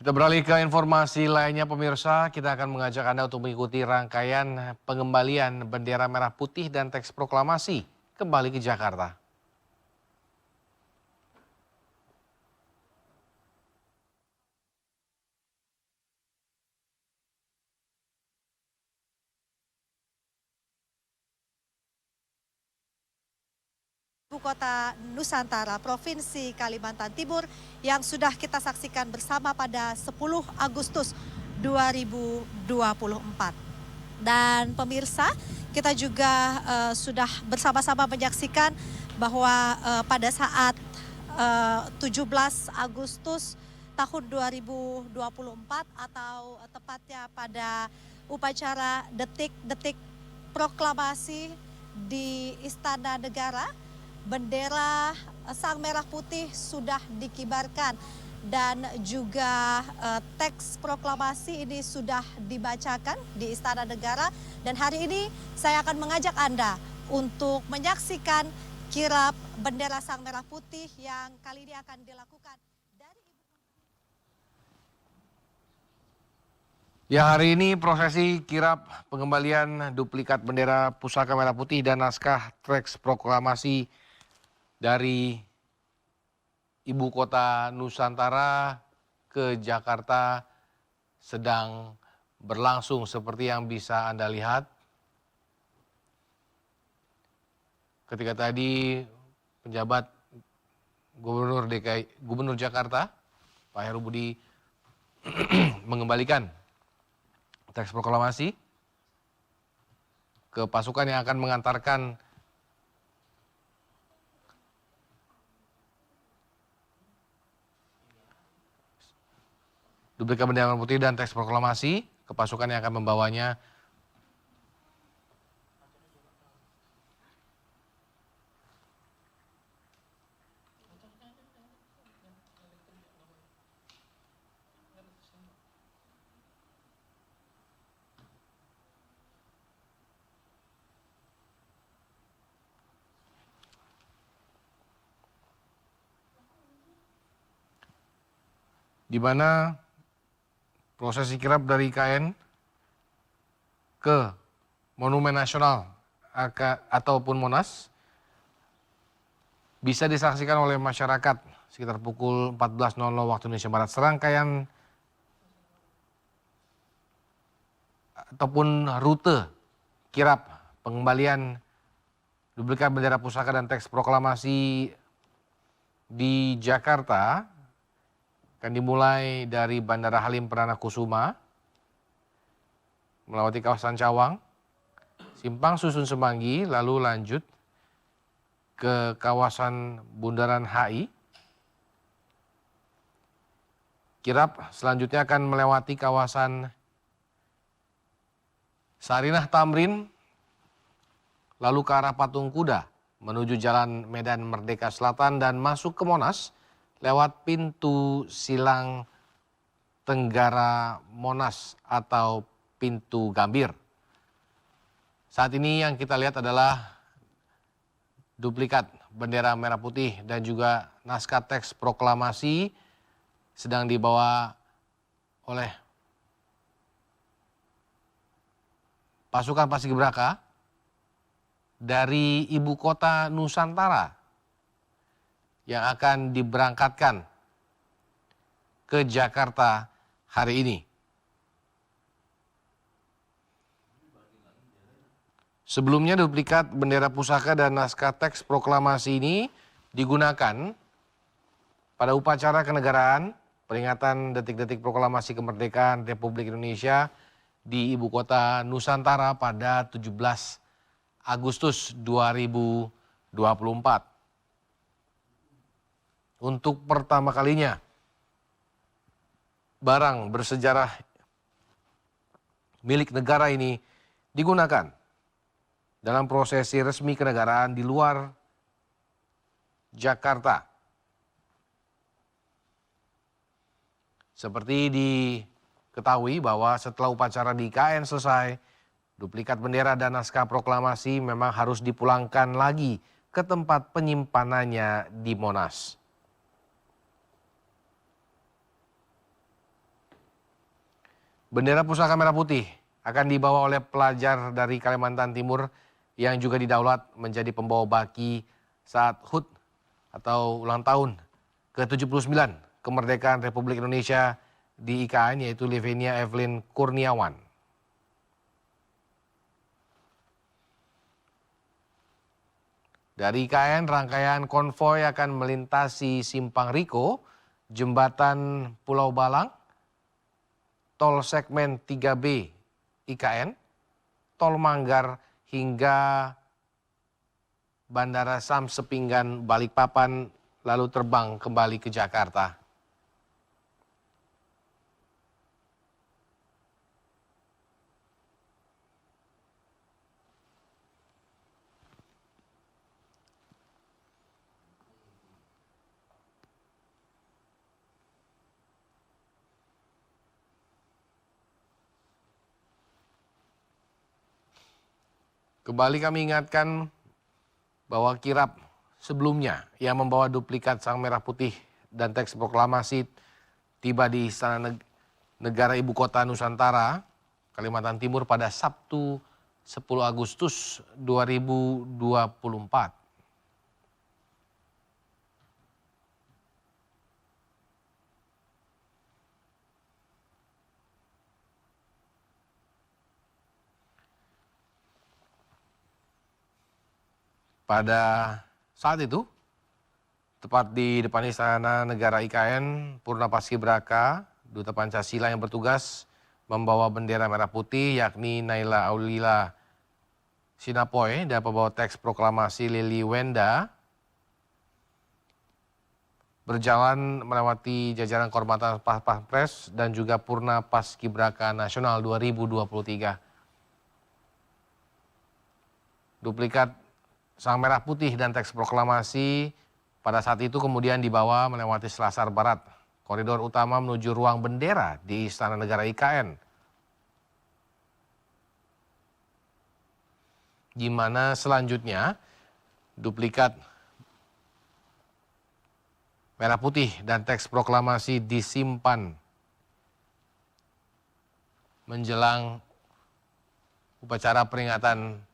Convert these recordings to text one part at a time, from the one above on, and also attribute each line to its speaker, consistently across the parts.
Speaker 1: Kita beralih ke informasi lainnya pemirsa, kita akan mengajak Anda untuk mengikuti rangkaian pengembalian bendera merah putih dan teks proklamasi kembali ke Jakarta.
Speaker 2: Ibu kota Nusantara, Provinsi Kalimantan Timur yang sudah kita saksikan bersama pada 10 Agustus 2024. Dan pemirsa, kita juga sudah bersama-sama menyaksikan bahwa pada saat 17 Agustus tahun 2024 atau tepatnya pada upacara detik-detik proklamasi di Istana Negara, bendera Sang Merah Putih sudah dikibarkan dan juga teks proklamasi ini sudah dibacakan di Istana Negara. Dan hari ini saya akan mengajak Anda untuk menyaksikan kirap bendera Sang Merah Putih yang kali ini akan dilakukan dari
Speaker 1: Ya, hari ini prosesi kirap pengembalian duplikat bendera pusaka merah putih dan naskah teks proklamasi dari ibu kota Nusantara ke Jakarta sedang berlangsung seperti yang bisa Anda lihat. Ketika tadi penjabat Gubernur Jakarta, Pak Heru Budi mengembalikan teks proklamasi ke pasukan yang akan mengantarkan duplikat bendera merah putih dan teks proklamasi ke pasukan yang akan membawanya di mana prosesi kirap dari IKN ke Monumen Nasional ataupun Monas bisa disaksikan oleh masyarakat sekitar pukul 14.00 waktu Indonesia Barat. Serangkaian ataupun rute kirap pengembalian duplikat bendera pusaka dan teks proklamasi di Jakarta akan dimulai dari Bandara Halim Perdana Kusuma, melewati kawasan Cawang, Simpang Susun Semanggi, lalu lanjut ke kawasan Bundaran HI. Kirap selanjutnya akan melewati kawasan Sarinah Tamrin, lalu ke arah Patung Kuda, menuju Jalan Medan Merdeka Selatan dan masuk ke Monas lewat pintu Silang Tenggara Monas atau pintu Gambir. Saat ini yang kita lihat adalah duplikat bendera merah putih dan juga naskah teks proklamasi sedang dibawa oleh pasukan Paskibraka dari ibu kota Nusantara yang akan diberangkatkan ke Jakarta hari ini. Sebelumnya duplikat bendera pusaka dan naskah teks proklamasi ini digunakan pada upacara kenegaraan peringatan detik-detik proklamasi kemerdekaan Republik Indonesia di ibu kota Nusantara pada 17 Agustus 2024. Untuk pertama kalinya, barang bersejarah milik negara ini digunakan dalam prosesi resmi kenegaraan di luar Jakarta. Seperti diketahui bahwa setelah upacara di IKN selesai, duplikat bendera dan naskah proklamasi memang harus dipulangkan lagi ke tempat penyimpanannya di Monas. Bendera Pusaka Merah Putih akan dibawa oleh pelajar dari Kalimantan Timur yang juga didaulat menjadi pembawa baki saat HUT atau ulang tahun ke-79 kemerdekaan Republik Indonesia di IKN, yaitu Livenia Evelyn Kurniawan. Dari IKN, rangkaian konvoi akan melintasi Simpang Riko, Jembatan Pulau Balang, tol segmen 3B IKN, tol Manggar hingga Bandara Sam Sepinggan Balikpapan, lalu terbang kembali ke Jakarta. Kembali kami ingatkan bahwa kirap sebelumnya yang membawa duplikat Sang Merah Putih dan teks proklamasi tiba di Istana Negara Ibu Kota Nusantara, Kalimantan Timur pada Sabtu 10 Agustus 2024. Pada saat itu, tepat di depan Istana Negara IKN, Purna Paskibraka, Duta Pancasila yang bertugas membawa bendera merah putih, yakni Naila Aulila Sinapoe dan pembawa teks proklamasi Lili Wenda, berjalan melewati jajaran kehormatan Paspres dan juga Purna Paskibraka Nasional 2023. Duplikat Sang Merah Putih dan teks proklamasi pada saat itu kemudian dibawa melewati Selasar Barat, koridor utama menuju ruang bendera di Istana Negara IKN, di mana selanjutnya duplikat merah putih dan teks proklamasi disimpan menjelang upacara peringatan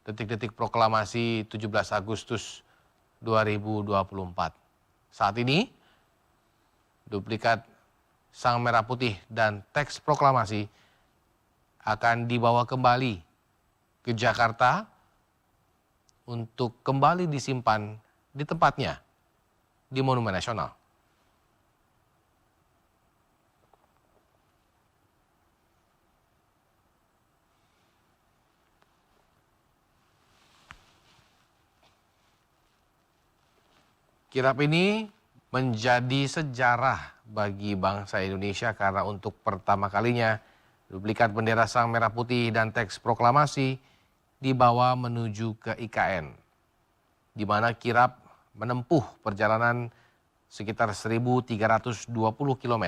Speaker 1: detik-detik proklamasi 17 Agustus 2024. Saat ini, duplikat Sang Merah Putih dan teks proklamasi akan dibawa kembali ke Jakarta untuk kembali disimpan di tempatnya di Monumen Nasional. Kirap ini menjadi sejarah bagi bangsa Indonesia karena untuk pertama kalinya duplikat bendera Sang Merah Putih dan teks proklamasi dibawa menuju ke IKN, di mana kirap menempuh perjalanan sekitar 1.320 km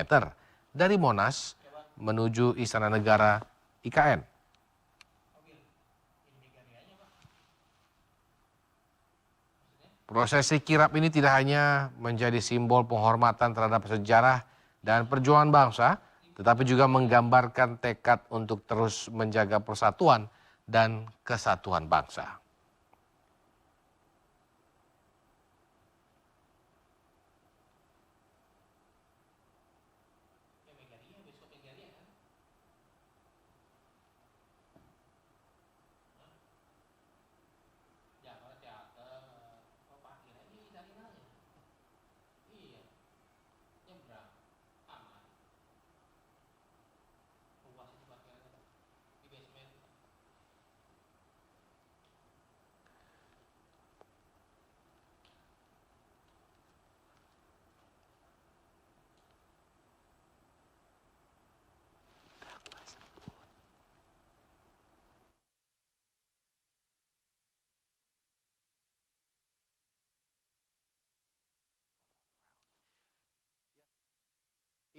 Speaker 1: dari Monas menuju Istana Negara IKN. Prosesi kirap ini tidak hanya menjadi simbol penghormatan terhadap sejarah dan perjuangan bangsa, tetapi juga menggambarkan tekad untuk terus menjaga persatuan dan kesatuan bangsa.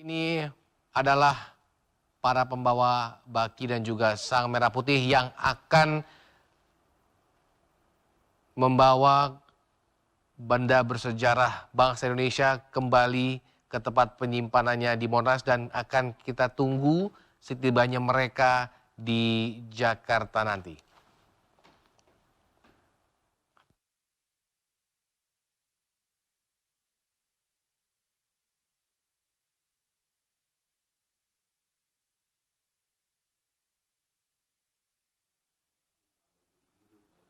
Speaker 1: Ini adalah para pembawa baki dan juga Sang Merah Putih yang akan membawa benda bersejarah bangsa Indonesia kembali ke ke tempat penyimpanannya di Monas dan akan kita tunggu setibanya mereka di Jakarta nanti.